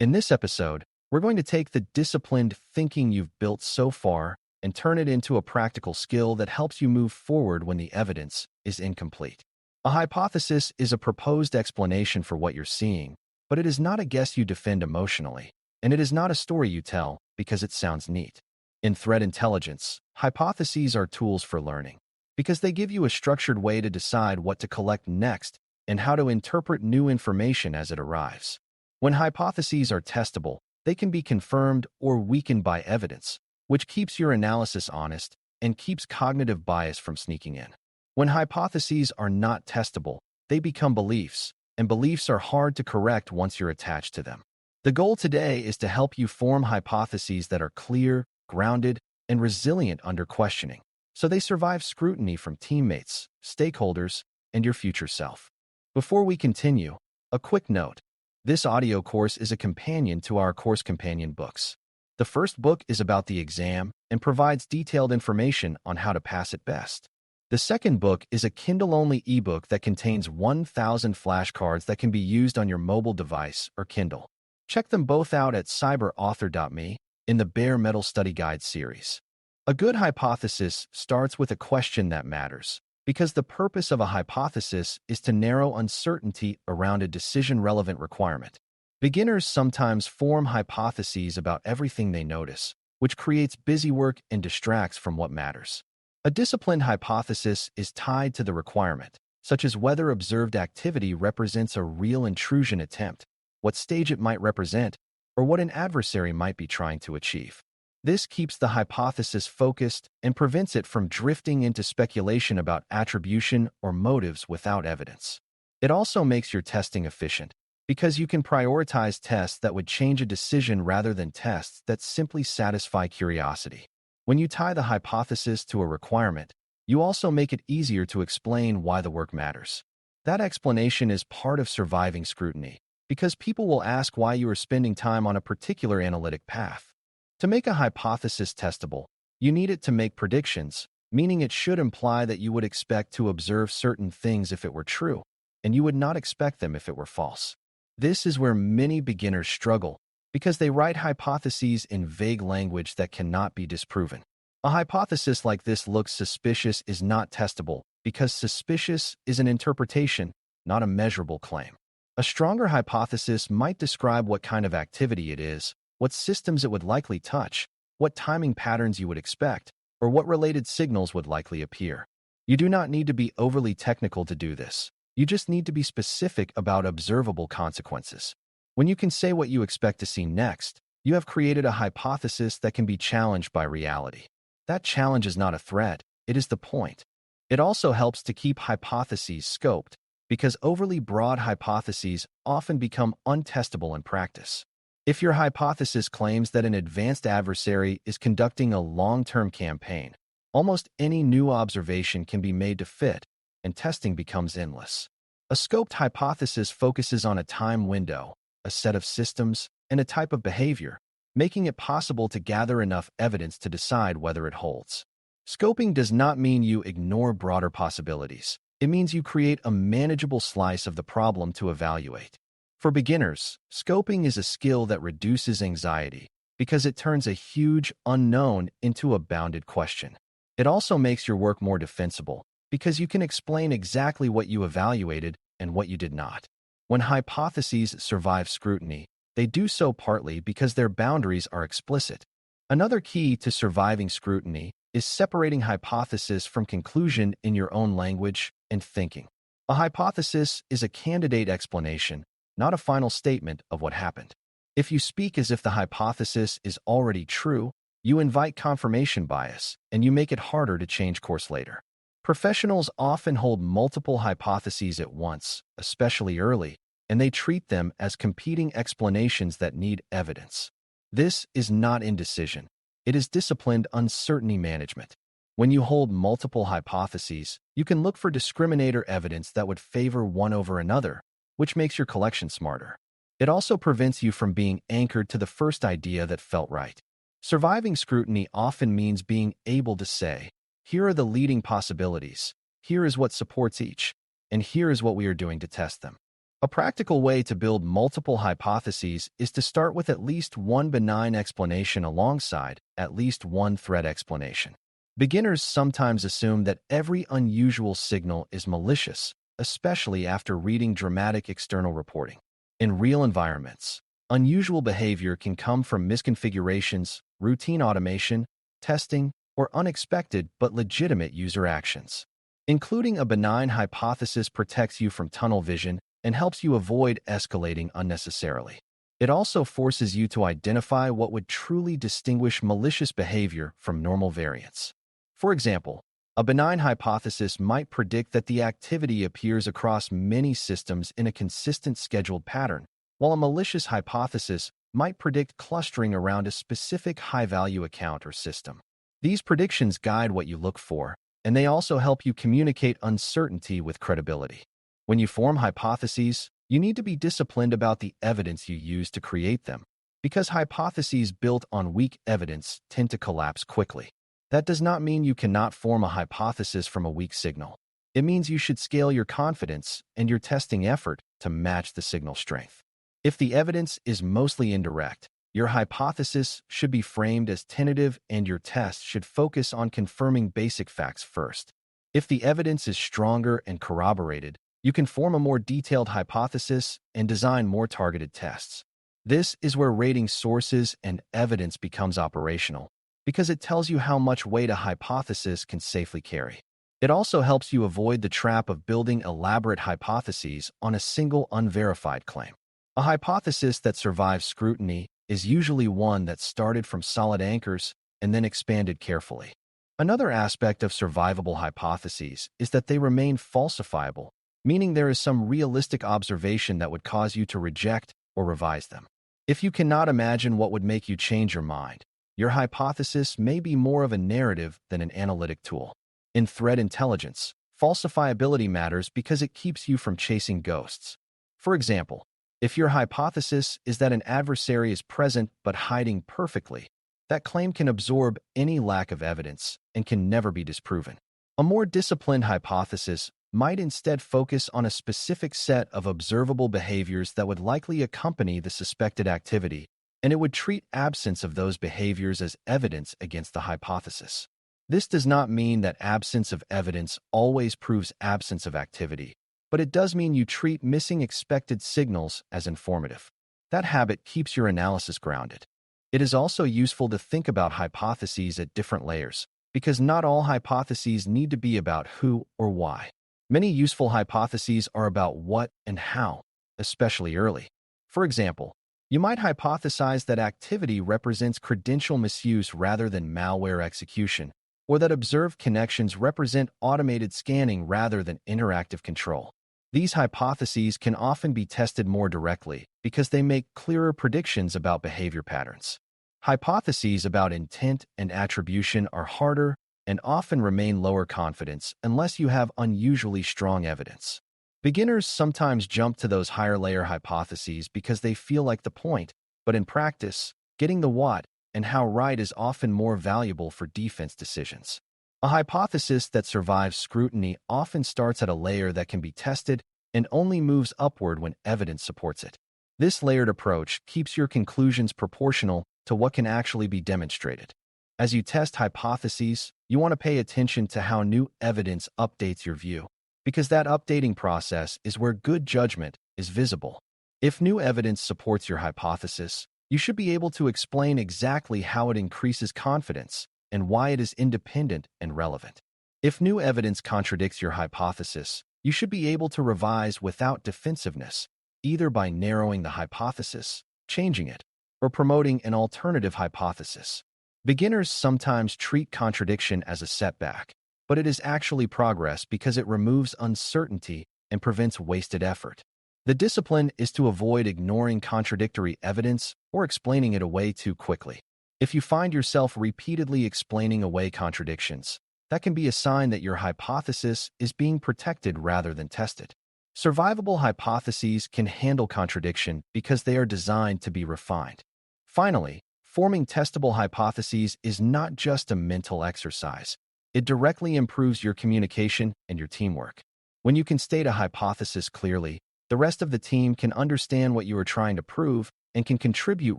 In this episode, we're going to take the disciplined thinking you've built so far and turn it into a practical skill that helps you move forward when the evidence is incomplete. A hypothesis is a proposed explanation for what you're seeing, but it is not a guess you defend emotionally, and it is not a story you tell because it sounds neat. In threat intelligence, hypotheses are tools for learning because they give you a structured way to decide what to collect next and how to interpret new information as it arrives. When hypotheses are testable, they can be confirmed or weakened by evidence, which keeps your analysis honest and keeps cognitive bias from sneaking in. When hypotheses are not testable, they become beliefs, and beliefs are hard to correct once you're attached to them. The goal today is to help you form hypotheses that are clear, grounded, and resilient under questioning, so they survive scrutiny from teammates, stakeholders, and your future self. Before we continue, a quick note. This audio course is a companion to our course companion books. The first book is about the exam and provides detailed information on how to pass it best. The second book is a Kindle-only ebook that contains 1,000 flashcards that can be used on your mobile device or Kindle. Check them both out at cyber.author.me in the Bare Metal Study Guide series. A good hypothesis starts with a question that matters, because the purpose of a hypothesis is to narrow uncertainty around a decision-relevant requirement. Beginners sometimes form hypotheses about everything they notice, which creates busywork and distracts from what matters. A disciplined hypothesis is tied to the requirement, such as whether observed activity represents a real intrusion attempt, what stage it might represent, or what an adversary might be trying to achieve. This keeps the hypothesis focused and prevents it from drifting into speculation about attribution or motives without evidence. It also makes your testing efficient, because you can prioritize tests that would change a decision rather than tests that simply satisfy curiosity. When you tie the hypothesis to a requirement, you also make it easier to explain why the work matters. That explanation is part of surviving scrutiny, because people will ask why you are spending time on a particular analytic path. To make a hypothesis testable, you need it to make predictions, meaning it should imply that you would expect to observe certain things if it were true, and you would not expect them if it were false. This is where many beginners struggle, because they write hypotheses in vague language that cannot be disproven. A hypothesis like this looks suspicious is not testable, because suspicious is an interpretation, not a measurable claim. A stronger hypothesis might describe what kind of activity it is, what systems it would likely touch, what timing patterns you would expect, or what related signals would likely appear. You do not need to be overly technical to do this. You just need to be specific about observable consequences. When you can say what you expect to see next, you have created a hypothesis that can be challenged by reality. That challenge is not a threat, it is the point. It also helps to keep hypotheses scoped, because overly broad hypotheses often become untestable in practice. If your hypothesis claims that an advanced adversary is conducting a long-term campaign, almost any new observation can be made to fit, and testing becomes endless. A scoped hypothesis focuses on a time window, a set of systems, and a type of behavior, making it possible to gather enough evidence to decide whether it holds. Scoping does not mean you ignore broader possibilities. It means you create a manageable slice of the problem to evaluate. For beginners, scoping is a skill that reduces anxiety because it turns a huge unknown into a bounded question. It also makes your work more defensible because you can explain exactly what you evaluated and what you did not. When hypotheses survive scrutiny, they do so partly because their boundaries are explicit. Another key to surviving scrutiny is separating hypothesis from conclusion in your own language and thinking. A hypothesis is a candidate explanation, not a final statement of what happened. If you speak as if the hypothesis is already true, you invite confirmation bias, and you make it harder to change course later. Professionals often hold multiple hypotheses at once, especially early, and they treat them as competing explanations that need evidence. This is not indecision. It is disciplined uncertainty management. When you hold multiple hypotheses, you can look for discriminator evidence that would favor one over another, which makes your collection smarter. It also prevents you from being anchored to the first idea that felt right. Surviving scrutiny often means being able to say, here are the leading possibilities, here is what supports each, and here is what we are doing to test them. A practical way to build multiple hypotheses is to start with at least one benign explanation alongside at least one threat explanation. Beginners sometimes assume that every unusual signal is malicious, especially after reading dramatic external reporting. In real environments, unusual behavior can come from misconfigurations, routine automation, testing, or unexpected but legitimate user actions. Including a benign hypothesis protects you from tunnel vision and helps you avoid escalating unnecessarily. It also forces you to identify what would truly distinguish malicious behavior from normal variants. For example, a benign hypothesis might predict that the activity appears across many systems in a consistent scheduled pattern, while a malicious hypothesis might predict clustering around a specific high-value account or system. These predictions guide what you look for, and they also help you communicate uncertainty with credibility. When you form hypotheses, you need to be disciplined about the evidence you use to create them, because hypotheses built on weak evidence tend to collapse quickly. That does not mean you cannot form a hypothesis from a weak signal. It means you should scale your confidence and your testing effort to match the signal strength. If the evidence is mostly indirect, your hypothesis should be framed as tentative and your test should focus on confirming basic facts first. If the evidence is stronger and corroborated, you can form a more detailed hypothesis and design more targeted tests. This is where rating sources and evidence becomes operational, because it tells you how much weight a hypothesis can safely carry. It also helps you avoid the trap of building elaborate hypotheses on a single unverified claim. A hypothesis that survives scrutiny is usually one that started from solid anchors and then expanded carefully. Another aspect of survivable hypotheses is that they remain falsifiable, meaning there is some realistic observation that would cause you to reject or revise them. If you cannot imagine what would make you change your mind, your hypothesis may be more of a narrative than an analytic tool. In threat intelligence, falsifiability matters because it keeps you from chasing ghosts. For example, if your hypothesis is that an adversary is present but hiding perfectly, that claim can absorb any lack of evidence and can never be disproven. A more disciplined hypothesis might instead focus on a specific set of observable behaviors that would likely accompany the suspected activity, and it would treat absence of those behaviors as evidence against the hypothesis. This does not mean that absence of evidence always proves absence of activity, but it does mean you treat missing expected signals as informative. That habit keeps your analysis grounded. It is also useful to think about hypotheses at different layers, because not all hypotheses need to be about who or why. Many useful hypotheses are about what and how, especially early. For example, you might hypothesize that activity represents credential misuse rather than malware execution, or that observed connections represent automated scanning rather than interactive control. These hypotheses can often be tested more directly because they make clearer predictions about behavior patterns. Hypotheses about intent and attribution are harder and often remain lower confidence unless you have unusually strong evidence. Beginners sometimes jump to those higher-layer hypotheses because they feel like the point, but in practice, getting the what and how right is often more valuable for defense decisions. A hypothesis that survives scrutiny often starts at a layer that can be tested and only moves upward when evidence supports it. This layered approach keeps your conclusions proportional to what can actually be demonstrated. As you test hypotheses, you want to pay attention to how new evidence updates your view, because that updating process is where good judgment is visible. If new evidence supports your hypothesis, you should be able to explain exactly how it increases confidence and why it is independent and relevant. If new evidence contradicts your hypothesis, you should be able to revise without defensiveness, either by narrowing the hypothesis, changing it, or promoting an alternative hypothesis. Beginners sometimes treat contradiction as a setback, but it is actually progress because it removes uncertainty and prevents wasted effort. The discipline is to avoid ignoring contradictory evidence or explaining it away too quickly. If you find yourself repeatedly explaining away contradictions, that can be a sign that your hypothesis is being protected rather than tested. Survivable hypotheses can handle contradiction because they are designed to be refined. Finally, forming testable hypotheses is not just a mental exercise. It directly improves your communication and your teamwork. When you can state a hypothesis clearly, The rest of the team can understand what you are trying to prove and can contribute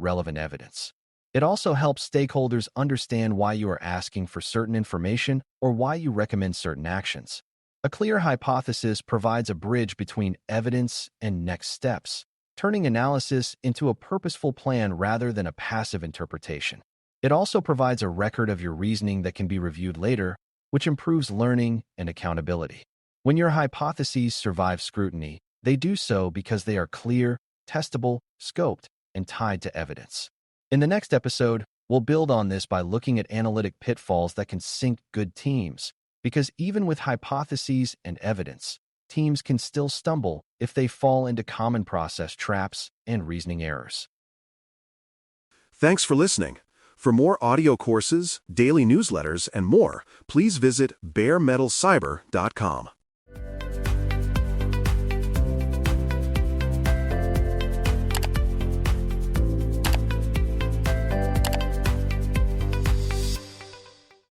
relevant evidence. It also helps stakeholders understand why you are asking for certain information or why you recommend certain actions. A clear hypothesis provides a bridge between evidence and next steps, turning analysis into a purposeful plan rather than a passive interpretation. It also provides a record of your reasoning that can be reviewed later, which improves learning and accountability. When your hypotheses survive scrutiny, they do so because they are clear, testable, scoped, and tied to evidence. In the next episode, we'll build on this by looking at analytic pitfalls that can sink good teams, because even with hypotheses and evidence, teams can still stumble if they fall into common process traps and reasoning errors. Thanks for listening. For more audio courses, daily newsletters, and more, please visit DailyCyber.News.